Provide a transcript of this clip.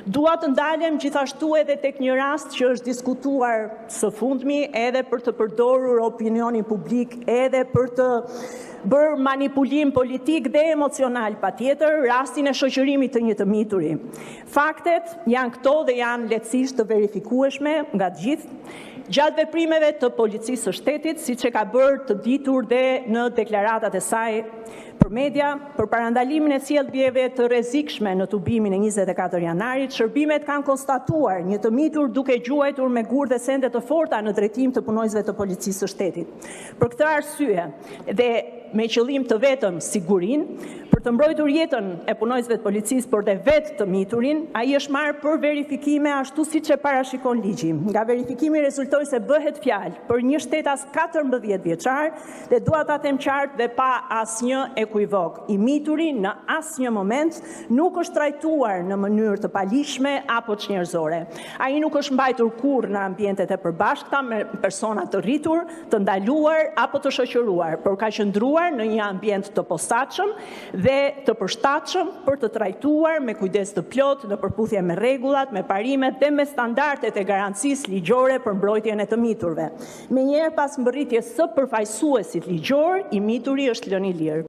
Dua të ndalem gjithashtu edhe tek një rast që është diskutuar së fundmi edhe për të përdorur opinionin publik, edhe për të bërë manipulim politik dhe emocional patjetër, rastin e shoqërimit të një të mituri. Faktet janë këto dhe janë lehtësisht të verifikueshme nga të gjithë, gjatë veprimeve të policisë së shtetit, siç e ka bërë të ditur dhe në deklaratat e saj për media, për parandalimin e sjelljeve të rrezikshme në tubimin e 24 janarit, shërbimet kanë konstatuar një të mitur duke gjuajtur me gur dhe sende të forta në drejtim të punojësve të policisë së shtetit. Për këtë arsye dhe me qëllim të vetëm sigurinë, për të mbrojtur jetën e punojësve të policisë, por dhe vetë të miturin, ai është marrë për verifikime ashtu siç e parashikon ligji. Nga verifikimi rezultoi se bëhet fjalë për një shtetas 14 vjeçar dhe dua ta them qartë dhe pa asnjë ekuivok. I mituri në asnjë moment nuk është trajtuar në mënyrë të palishme apo çnjerëzore. Ai nuk është mbajtur kurrë në ambientet e përbashkëta me persona të rritur, të ndaluar apo të shoqëruar, por ka qëndruar në një ambient të posaçëm dhe të përshtatshëm për të trajtuar me kujdes të plotë në përputhje me rregullat, me parimet dhe me standardet e garancisë ligjore për mbrojtjen e të miturve. Menjëherë pas mbërritjes së përfaqësuesit ligjor, i mituri është lënë i lirë.